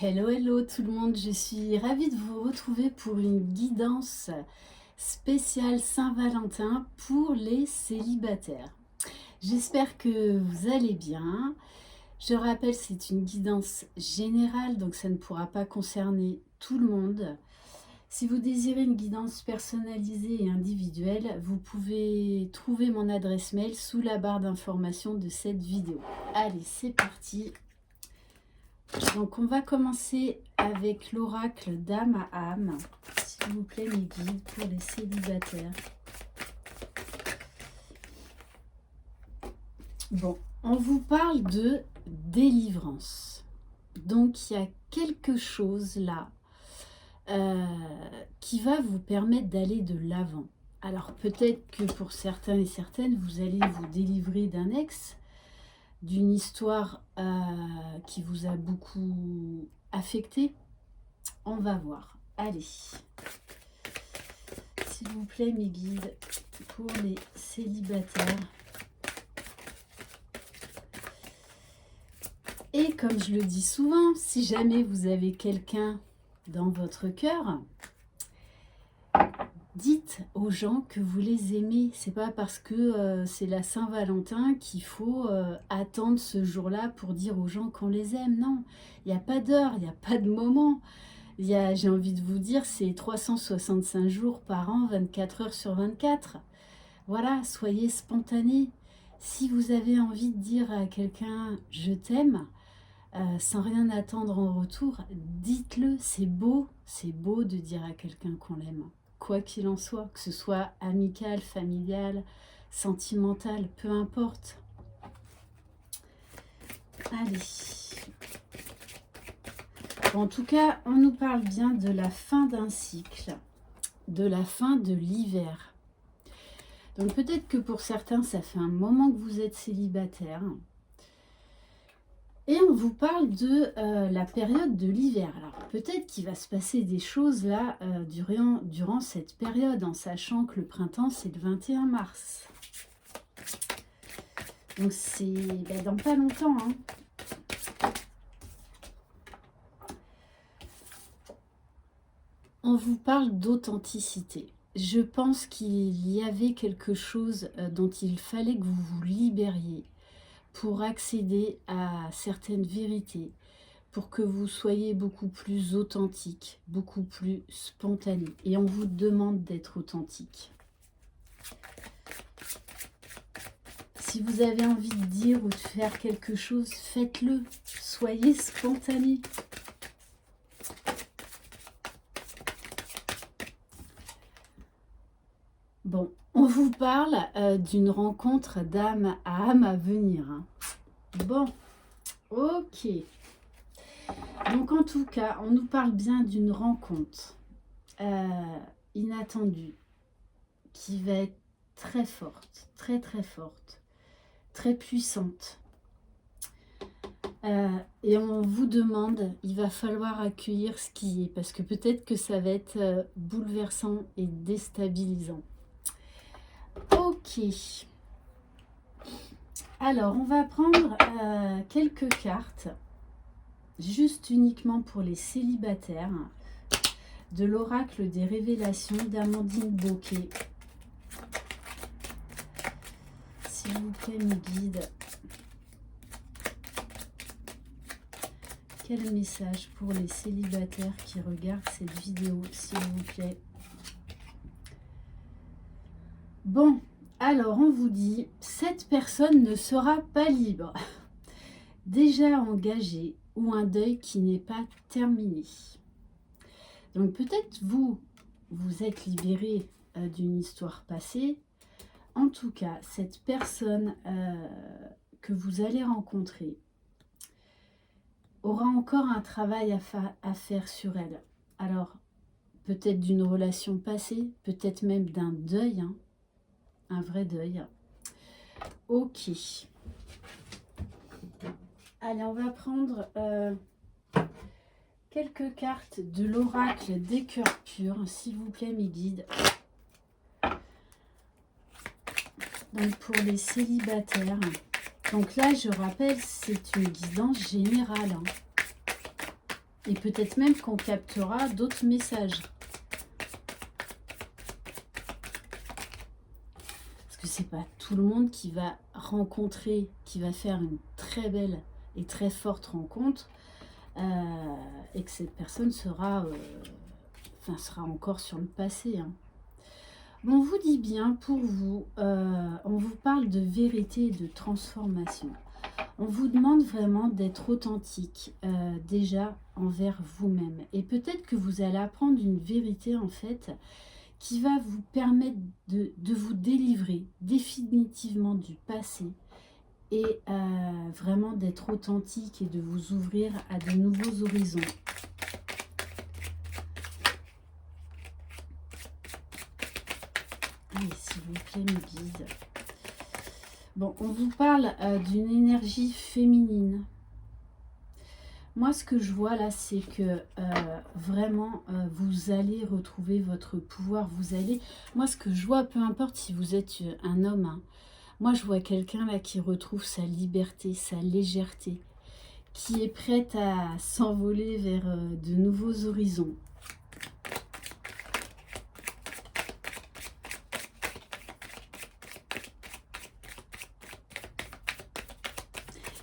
Hello, hello tout le monde, je suis ravie de vous retrouver pour une guidance spéciale Saint-Valentin pour les célibataires. J'espère que vous allez bien. Je rappelle, c'est une guidance générale, donc ça ne pourra pas concerner tout le monde. Si vous désirez une guidance personnalisée et individuelle, vous pouvez trouver mon adresse mail sous la barre d'information de cette vidéo. Allez, c'est parti. Donc on va commencer avec l'oracle d'âme à âme. S'il vous plaît mes guides pour les célibataires. Bon, on vous parle de délivrance. Donc il y a quelque chose là qui va vous permettre d'aller de l'avant. Alors peut-être que pour certains et certaines, vous allez vous délivrer d'un ex, d'une histoire qui vous a beaucoup affecté. On va voir. Allez. S'il vous plaît, mes guides, pour les célibataires. Et comme je le dis souvent, si jamais vous avez quelqu'un dans votre cœur, dites aux gens que vous les aimez. C'est pas parce que c'est la Saint-Valentin qu'il faut attendre ce jour-là pour dire aux gens qu'on les aime. Non, il n'y a pas d'heure, il n'y a pas de moment. J'ai envie de vous dire, c'est 365 jours par an, 24 heures sur 24. Voilà, soyez spontanés. Si vous avez envie de dire à quelqu'un « je t'aime », sans rien attendre en retour, dites-le, c'est beau de dire à quelqu'un qu'on l'aime. Quoi qu'il en soit, que ce soit amical, familial, sentimental, peu importe. Allez. En tout cas, on nous parle bien de la fin d'un cycle, de la fin de l'hiver. Donc peut-être que pour certains, ça fait un moment que vous êtes célibataire. Et on vous parle de la période de l'hiver. Alors peut-être qu'il va se passer des choses là durant cette période, en sachant que le printemps, c'est le 21 mars. Donc c'est dans pas longtemps, hein. On vous parle d'authenticité. Je pense qu'il y avait quelque chose dont il fallait que vous vous libériez pour accéder à certaines vérités, pour que vous soyez beaucoup plus authentique, beaucoup plus spontané. Et on vous demande d'être authentique. Si vous avez envie de dire ou de faire quelque chose, faites-le. Soyez spontané. Bon, on vous parle d'une rencontre d'âme à âme à venir. Hein. Bon, ok. Donc en tout cas, on nous parle bien d'une rencontre inattendue qui va être très forte, très très forte, très puissante. Et on vous demande, il va falloir accueillir ce qui est, parce que peut-être que ça va être bouleversant et déstabilisant. Ok. Alors, on va prendre quelques cartes, juste uniquement pour les célibataires, de l'oracle des révélations d'Amandine Bocquet. S'il vous plaît, mes guides. Quel message pour les célibataires qui regardent cette vidéo, s'il vous plaît? Bon, alors on vous dit, cette personne ne sera pas libre, déjà engagée ou un deuil qui n'est pas terminé. Donc peut-être vous êtes libéré d'une histoire passée. En tout cas, cette personne que vous allez rencontrer aura encore un travail à faire sur elle. Alors, peut-être d'une relation passée, peut-être même d'un deuil, hein, un vrai deuil. Ok. Allez, on va prendre quelques cartes de l'oracle des cœurs purs, s'il vous plaît, mes guides. Donc, pour les célibataires. Donc là, je rappelle, c'est une guidance générale. Hein. Et peut-être même qu'on captera d'autres messages. Parce que c'est pas tout le monde qui va rencontrer, qui va faire une très belle et très forte rencontre. Et que cette personne sera, sera encore sur le passé. Hein. On vous dit bien, pour vous, on vous parle de vérité et de transformation. On vous demande vraiment d'être authentique, déjà envers vous-même. Et peut-être que vous allez apprendre une vérité, en fait, qui va vous permettre de vous délivrer définitivement du passé et vraiment d'être authentique et de vous ouvrir à de nouveaux horizons. Allez, s'il vous plaît, mes guides. Bon, on vous parle d'une énergie féminine. Moi, ce que je vois là, c'est que vraiment, vous allez retrouver votre pouvoir. Moi, ce que je vois, peu importe si vous êtes un homme, hein, moi, je vois quelqu'un là qui retrouve sa liberté, sa légèreté, qui est prête à s'envoler vers de nouveaux horizons.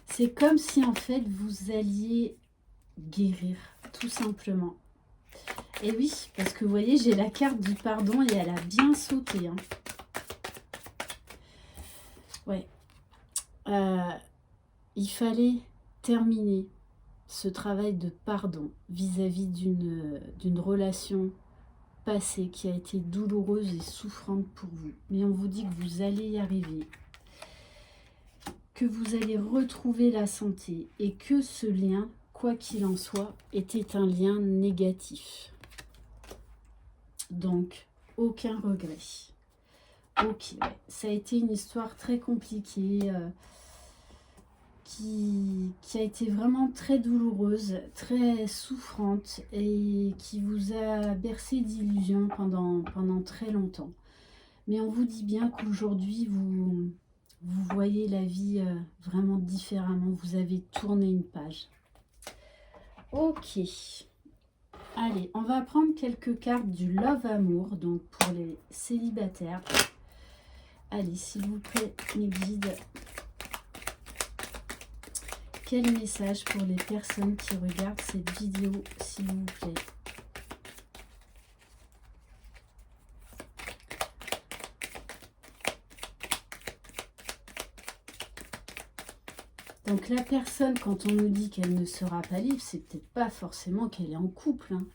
C'est comme si en fait vous alliez guérir, tout simplement. Et oui, parce que vous voyez, j'ai la carte du pardon et elle a bien sauté. Hein. Ouais. Il fallait terminer ce travail de pardon vis-à-vis d'une relation passée qui a été douloureuse et souffrante pour vous. Mais on vous dit que vous allez y arriver, que vous allez retrouver la santé et que ce lien, quoi qu'il en soit, était un lien négatif. Donc, aucun regret. Ok, ouais. Ça a été une histoire très compliquée, qui a été vraiment très douloureuse, très souffrante et qui vous a bercé d'illusions pendant très longtemps. Mais on vous dit bien qu'aujourd'hui, vous voyez la vie vraiment différemment. Vous avez tourné une page. Ok. Allez, on va prendre quelques cartes du Love Amour, donc pour les célibataires. Allez, s'il vous plaît, mes guides. Quel message pour les personnes qui regardent cette vidéo, s'il vous plaît? Donc la personne, quand on nous dit qu'elle ne sera pas libre, c'est peut-être pas forcément qu'elle est en couple. Hein.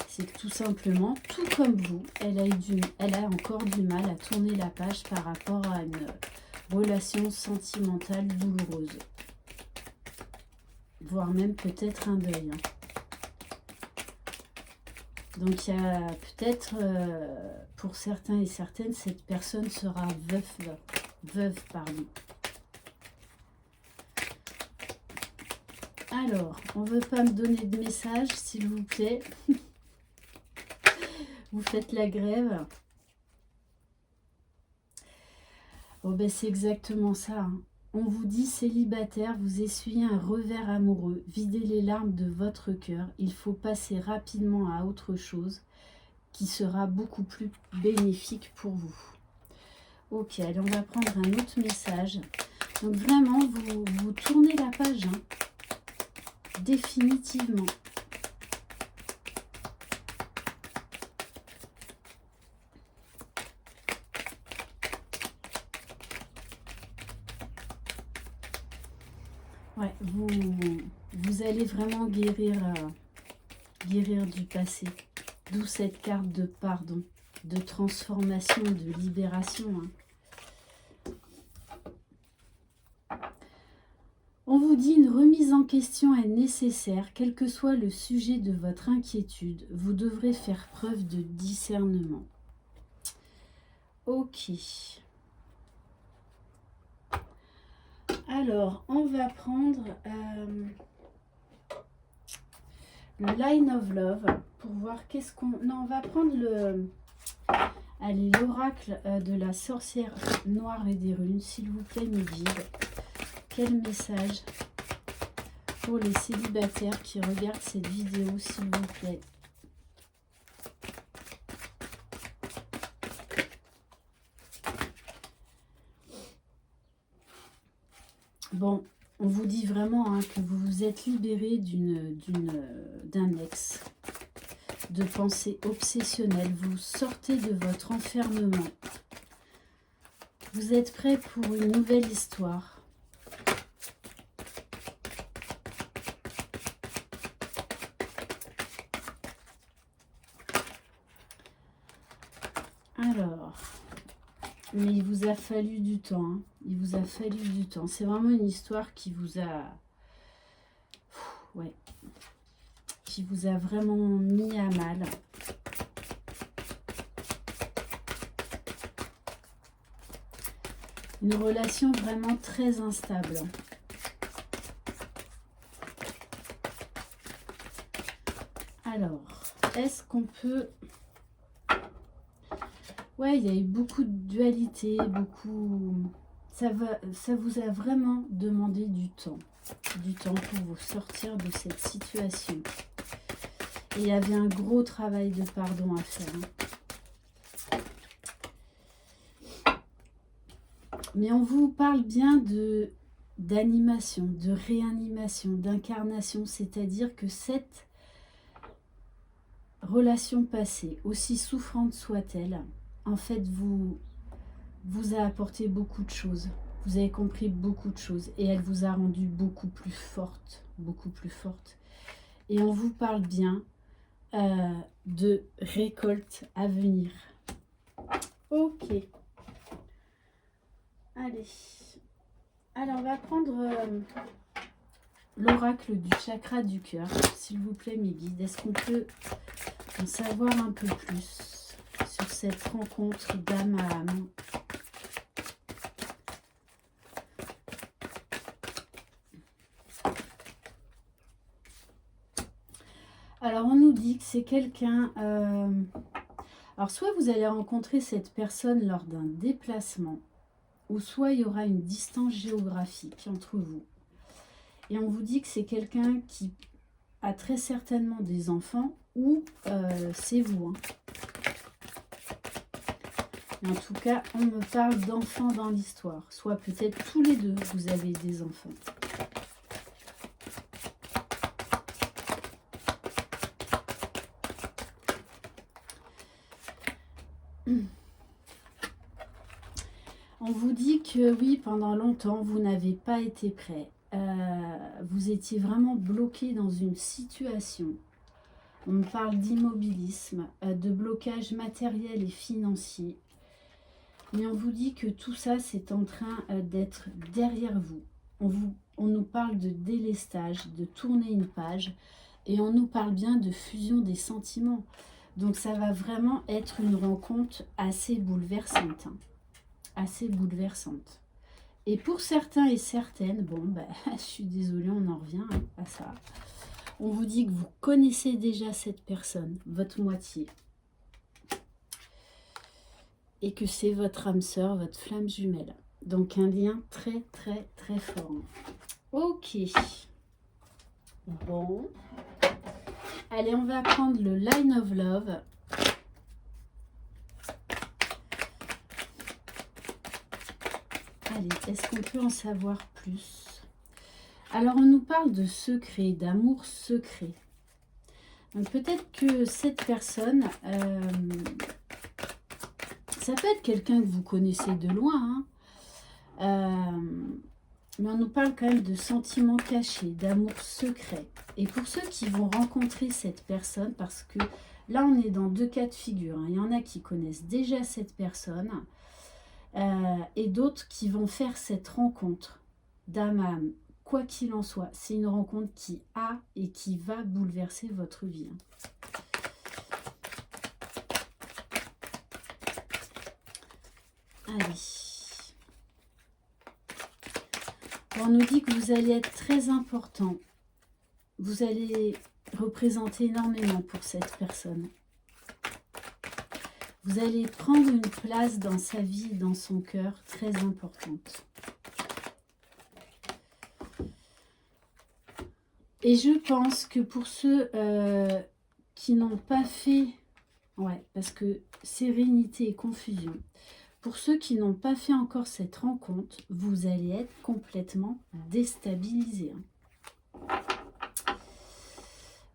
C'est que tout simplement, tout comme vous, elle a encore du mal à tourner la page par rapport à une relation sentimentale douloureuse. Voire même peut-être un deuil. Hein. Donc il y a peut-être, pour certains et certaines, cette personne sera veuve, pardon. Alors, on ne veut pas me donner de message, s'il vous plaît. Vous faites la grève. Bon, ben c'est exactement ça. Hein. On vous dit célibataire, vous essuyez un revers amoureux, videz les larmes de votre cœur. Il faut passer rapidement à autre chose qui sera beaucoup plus bénéfique pour vous. Ok, allez, on va prendre un autre message. Donc vraiment, vous tournez la page, hein. Définitivement. Ouais, vous allez vraiment guérir du passé. D'où cette carte de pardon, de transformation, de libération. Hein. On vous dit une remise en question est nécessaire, quel que soit le sujet de votre inquiétude. Vous devrez faire preuve de discernement. Ok. Alors, on va prendre le Line of Love pour voir qu'est-ce qu'on... Non, on va prendre l'oracle de la sorcière noire et des runes, s'il vous plaît, mes guides. Quel message pour les célibataires qui regardent cette vidéo, s'il vous plaît. Bon, on vous dit vraiment hein, que vous vous êtes libéré d'un ex, de pensée obsessionnelle. Vous sortez de votre enfermement. Vous êtes prêt pour une nouvelle histoire. Alors, mais il vous a fallu du temps. Hein. Il vous a fallu du temps. C'est vraiment une histoire qui vous a... Ouais. Qui vous a vraiment mis à mal. Une relation vraiment très instable. Alors, est-ce qu'on peut... Ouais, il y a eu beaucoup de dualité, beaucoup... Ça vous a vraiment demandé du temps pour vous sortir de cette situation. Et il y avait un gros travail de pardon à faire. Hein. Mais on vous parle bien d'animation, de réanimation, d'incarnation, c'est-à-dire que cette relation passée, aussi souffrante soit-elle, en fait, vous a apporté beaucoup de choses. Vous avez compris beaucoup de choses et elle vous a rendu beaucoup plus forte, beaucoup plus forte. Et on vous parle bien de récolte à venir. Ok. Allez. Alors, on va prendre l'oracle du chakra du cœur. S'il vous plaît, mes guides, est-ce qu'on peut en savoir un peu plus sur cette rencontre d'âme à âme? Alors, on nous dit que c'est quelqu'un... alors, soit vous allez rencontrer cette personne lors d'un déplacement, ou soit il y aura une distance géographique entre vous. Et on vous dit que c'est quelqu'un qui a très certainement des enfants, ou c'est vous. Hein. Et en tout cas, on me parle d'enfants dans l'histoire. Soit peut-être tous les deux, vous avez des enfants. On vous dit que oui, pendant longtemps, vous n'avez pas été prêt. Vous étiez vraiment bloqué dans une situation. On me parle d'immobilisme, de blocage matériel et financier. Mais on vous dit que tout ça, c'est en train d'être derrière vous. On nous parle de délestage, de tourner une page. Et on nous parle bien de fusion des sentiments. Donc ça va vraiment être une rencontre assez bouleversante. Hein. Assez bouleversante. Et pour certains et certaines, bon, ben, je suis désolée, on en revient à ça. On vous dit que vous connaissez déjà cette personne, votre moitié. Et que c'est votre âme sœur, votre flamme jumelle. Donc un lien très, très, très fort. Ok. Bon. Allez, on va prendre le Line of Love. Allez, est-ce qu'on peut en savoir plus? Alors, on nous parle de secret, d'amour secret. Donc, peut-être que cette personne, ça peut être quelqu'un que vous connaissez de loin, hein, mais on nous parle quand même de sentiments cachés, d'amour secret. Et pour ceux qui vont rencontrer cette personne, parce que là, on est dans deux cas de figure. Hein. Il y en a qui connaissent déjà cette personne, et d'autres qui vont faire cette rencontre d'âme à âme. Quoi qu'il en soit, c'est une rencontre qui a et qui va bouleverser votre vie. Allez. On nous dit que vous allez être très important. Vous allez représenter énormément pour cette personne. Vous allez prendre une place dans sa vie, dans son cœur, très importante. Et je pense que pour ceux qui n'ont pas fait, ouais, parce que sérénité et confusion, pour ceux qui n'ont pas fait encore cette rencontre, vous allez être complètement déstabilisés.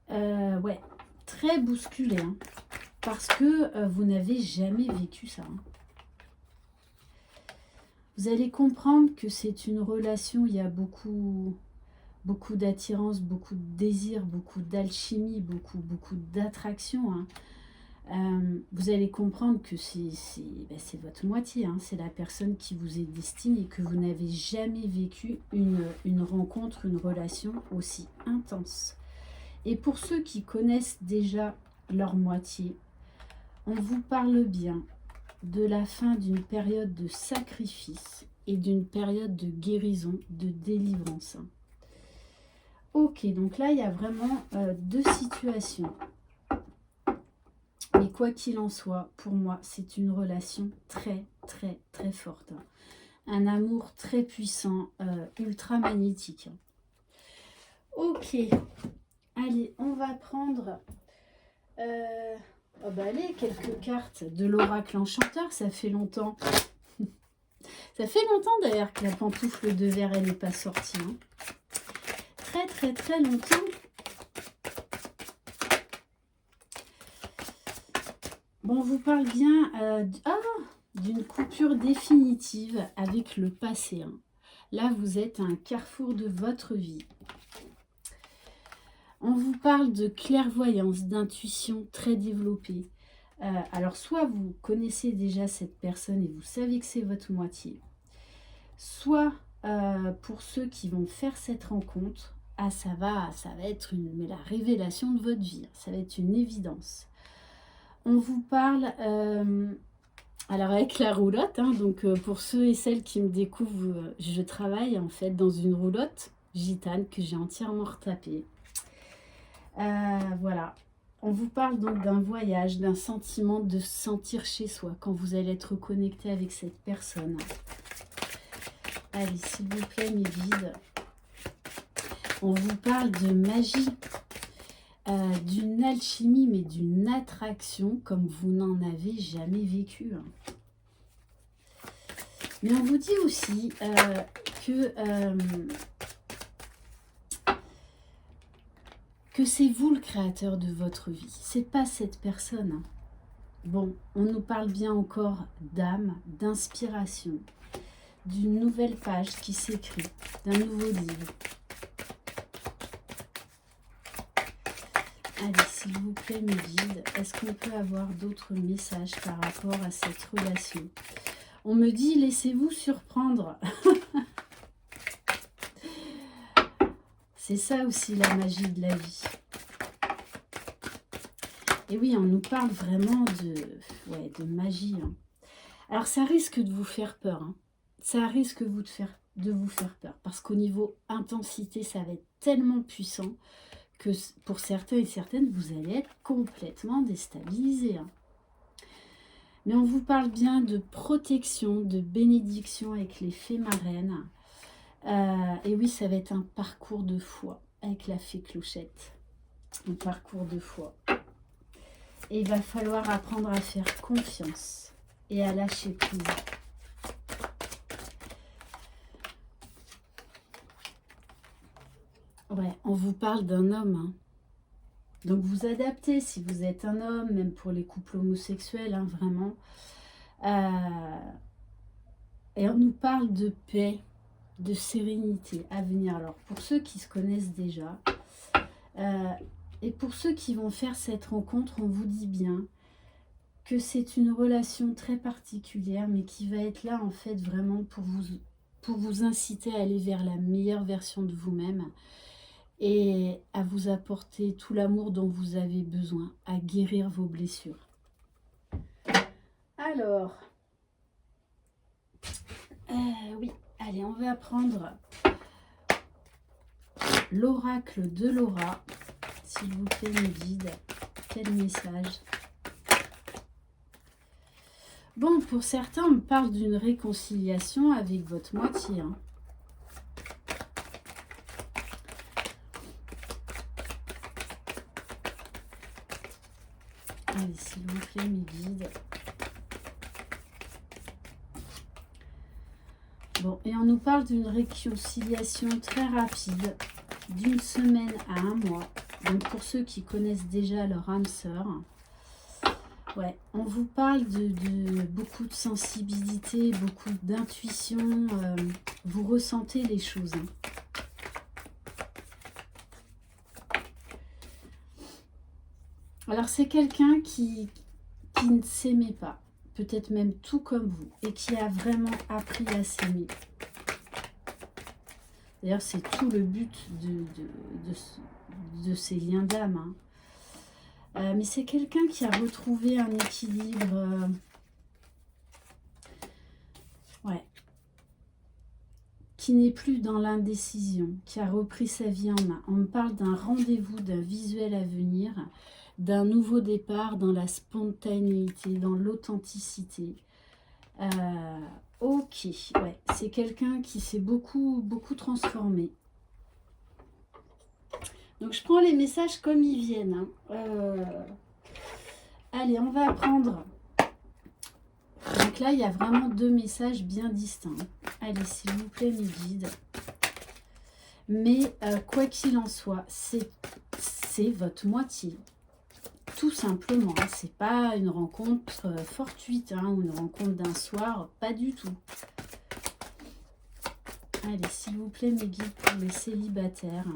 Ouais, très bousculé, hein, parce que vous n'avez jamais vécu ça. Hein. Vous allez comprendre que c'est une relation, il y a beaucoup d'attirance, beaucoup de désir, beaucoup d'alchimie, beaucoup d'attraction. Hein. Vous allez comprendre que c'est votre moitié, hein. C'est la personne qui vous est destinée et que vous n'avez jamais vécu une rencontre, une relation aussi intense. Et pour ceux qui connaissent déjà leur moitié, on vous parle bien de la fin d'une période de sacrifice et d'une période de guérison, de délivrance. Ok, donc là, il y a vraiment deux situations. Mais quoi qu'il en soit, pour moi, c'est une relation très, très, très forte. Un amour très puissant, ultra magnétique. Ok, allez, on va prendre allez, quelques cartes de l'oracle enchanteur. Ça fait longtemps. Ça fait longtemps d'ailleurs que la pantoufle de verre, elle n'est pas sortie. Hein. Très, très, très longtemps. Bon, on vous parle bien d'une coupure définitive avec le passé. Hein. Là, vous êtes à un carrefour de votre vie. On vous parle de clairvoyance, d'intuition très développée. Alors, soit vous connaissez déjà cette personne et vous savez que c'est votre moitié, soit pour ceux qui vont faire cette rencontre, ça va être la révélation de votre vie. Ça va être une évidence. On vous parle, alors avec la roulotte, hein, donc pour ceux et celles qui me découvrent, je travaille en fait dans une roulotte gitane que j'ai entièrement retapée. Voilà, on vous parle donc d'un voyage, d'un sentiment de se sentir chez soi quand vous allez être connecté avec cette personne. Allez, s'il vous plaît, mes guides. On vous parle de magie. D'une alchimie, mais d'une attraction comme vous n'en avez jamais vécu. Mais on vous dit aussi que c'est vous le créateur de votre vie, c'est pas cette personne. Bon, on nous parle bien encore d'âme, d'inspiration, d'une nouvelle page qui s'écrit, d'un nouveau livre. Allez, s'il vous plaît, mes guides, est-ce qu'on peut avoir d'autres messages par rapport à cette relation? On me dit, laissez-vous surprendre. C'est ça aussi la magie de la vie. Et oui, on nous parle vraiment de magie. Hein. Alors, ça risque de vous faire peur. Hein. Ça risque de vous faire peur. Parce qu'au niveau intensité, ça va être tellement puissant que pour certains et certaines, vous allez être complètement déstabilisés. Hein. Mais on vous parle bien de protection, de bénédiction avec les fées marraines. Et oui, ça va être un parcours de foi avec la fée Clochette. Un parcours de foi. Et il va falloir apprendre à faire confiance et à lâcher prise. Ouais, on vous parle d'un homme. Hein. Donc vous adaptez si vous êtes un homme, même pour les couples homosexuels, hein, vraiment. Et on nous parle de paix, de sérénité à venir. Alors pour ceux qui se connaissent déjà, et pour ceux qui vont faire cette rencontre, on vous dit bien que c'est une relation très particulière, mais qui va être là en fait vraiment pour vous inciter à aller vers la meilleure version de vous-même et à vous apporter tout l'amour dont vous avez besoin, à guérir vos blessures. Alors, oui, allez, on va prendre l'oracle de Laura. S'il vous plaît, mes guides, quel message? Bon, pour certains, on me parle d'une réconciliation avec votre moitié. Hein. Allez, s'il vous plaît, mes guides. Bon, et on nous parle d'une réconciliation très rapide, d'une semaine à un mois. Donc pour ceux qui connaissent déjà leur âme sœur, ouais, on vous parle de beaucoup de sensibilité, beaucoup d'intuition. Vous ressentez les choses. Hein. Alors c'est quelqu'un qui ne s'aimait pas, peut-être même tout comme vous, et qui a vraiment appris à s'aimer. D'ailleurs, c'est tout le but de ces liens d'âme. Hein. Mais c'est quelqu'un qui a retrouvé un équilibre. Ouais. Qui n'est plus dans l'indécision, qui a repris sa vie en main. On me parle d'un rendez-vous, d'un visuel à venir, d'un nouveau départ dans la spontanéité, dans l'authenticité. Ok, ouais, c'est quelqu'un qui s'est beaucoup transformé. Donc je prends les messages comme ils viennent. Hein. Allez, on va prendre. Donc là, il y a vraiment deux messages bien distincts. Allez, s'il vous plaît, mes guides. Mais quoi qu'il en soit, c'est votre moitié. Tout simplement. Hein. C'est pas une rencontre fortuite hein, ou une rencontre d'un soir. Pas du tout. Allez, s'il vous plaît, mes guides pour les célibataires.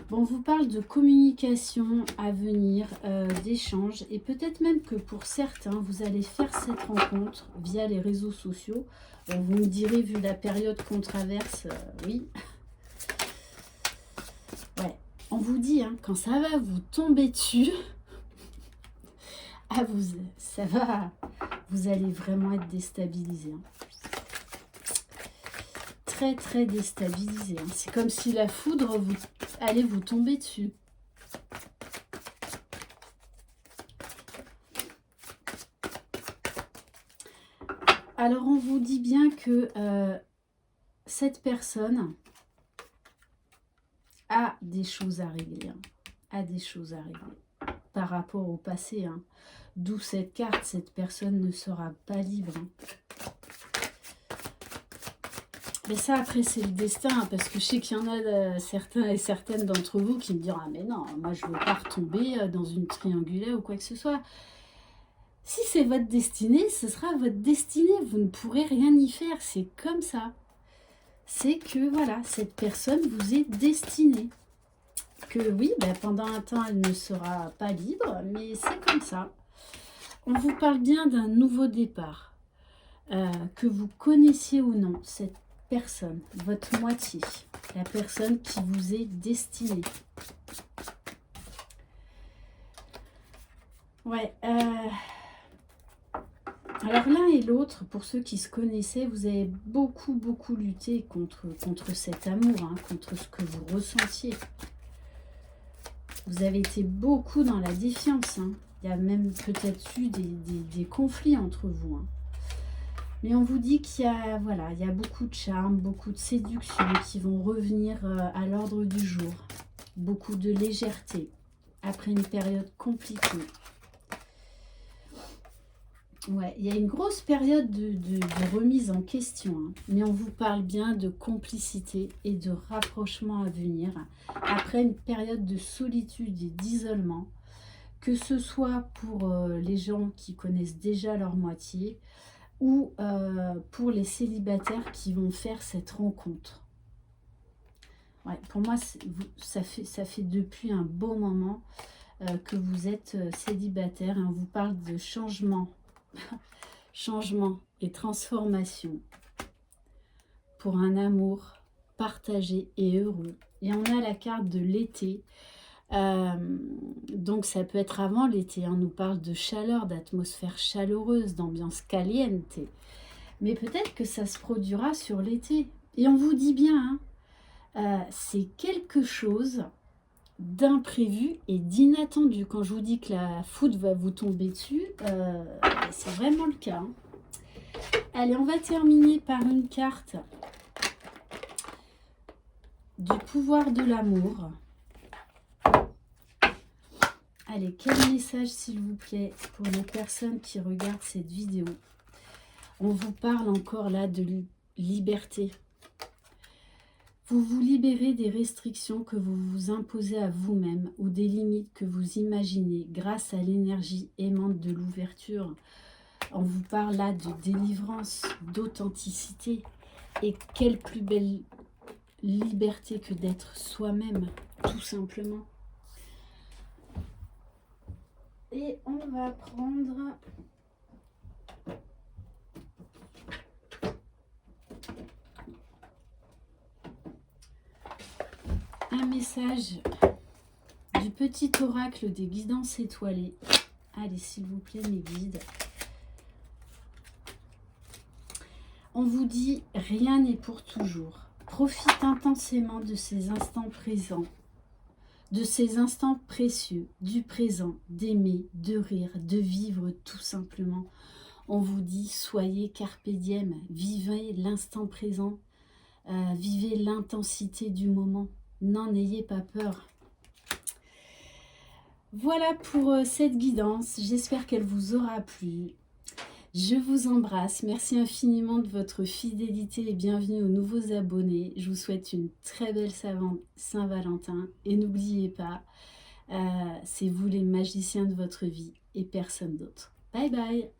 Bon, on vous parle de communication à venir, d'échanges, et peut-être même que pour certains, vous allez faire cette rencontre via les réseaux sociaux. Bon, vous me direz, vu la période qu'on traverse, oui. Ouais, on vous dit, hein, quand ça va vous tomber dessus, ah, vous allez vraiment être déstabilisé. Hein. Très déstabilisé. Hein. C'est comme si la foudre allait vous tomber dessus. Alors on vous dit bien que cette personne a des choses à régler. Hein. A des choses à régler par rapport au passé. Hein. D'où cette carte, cette personne ne sera pas libre. Hein. Mais ça, après, c'est le destin, hein, parce que je sais qu'il y en a certains et certaines d'entre vous qui me diront « Ah mais non, moi je ne veux pas retomber dans une triangulaire ou quoi que ce soit. » Si c'est votre destinée, ce sera votre destinée. Vous ne pourrez rien y faire. C'est comme ça. C'est que, voilà, cette personne vous est destinée. Que oui, ben, pendant un temps, elle ne sera pas libre, mais c'est comme ça. On vous parle bien d'un nouveau départ. Que vous connaissiez ou non, cette personne, votre moitié, la personne qui vous est destinée. Ouais. Alors l'un et l'autre, pour ceux qui se connaissaient, vous avez beaucoup lutté contre cet amour, hein, contre ce que vous ressentiez. Vous avez été beaucoup dans la défiance. Hein. Il y a même peut-être eu des conflits entre vous. Hein. Mais on vous dit qu'il y a, voilà, il y a beaucoup de charme, beaucoup de séduction qui vont revenir à l'ordre du jour. Beaucoup de légèreté après une période compliquée. Ouais, il y a une grosse période de remise en question. Hein. Mais on vous parle bien de complicité et de rapprochement à venir. Après une période de solitude et d'isolement. Que ce soit pour les gens qui connaissent déjà leur moitié, ou pour les célibataires qui vont faire cette rencontre. Ouais, pour moi, ça fait depuis un beau moment que vous êtes célibataire. Et on vous parle de changement, changement et transformation pour un amour partagé et heureux. Et on a la carte de l'été. Donc ça peut être avant l'été, on nous parle de chaleur, d'atmosphère chaleureuse, d'ambiance caliente, mais peut-être que ça se produira sur l'été. Et on vous dit bien, hein, c'est quelque chose d'imprévu et d'inattendu. Quand je vous dis que la foudre va vous tomber dessus, c'est vraiment le cas. Hein. Allez, on va terminer par une carte du pouvoir de l'amour. Allez, quel message s'il vous plaît pour les personnes qui regardent cette vidéo? On vous parle encore là de liberté. Vous vous libérez des restrictions que vous vous imposez à vous-même ou des limites que vous imaginez grâce à l'énergie aimante de l'ouverture. On vous parle là de délivrance, d'authenticité. Et quelle plus belle liberté que d'être soi-même, tout simplement. Et on va prendre un message du petit oracle des guidances étoilées. Allez, s'il vous plaît, mes guides. On vous dit, rien n'est pour toujours. Profite intensément de ces instants présents, de ces instants précieux, du présent, d'aimer, de rire, de vivre tout simplement. On vous dit, soyez carpe diem, vivez l'instant présent, vivez l'intensité du moment. N'en ayez pas peur. Voilà pour cette guidance. J'espère qu'elle vous aura plu. Je vous embrasse. Merci infiniment de votre fidélité et bienvenue aux nouveaux abonnés. Je vous souhaite une très belle Saint-Valentin. Et n'oubliez pas, c'est vous les magiciens de votre vie et personne d'autre. Bye bye.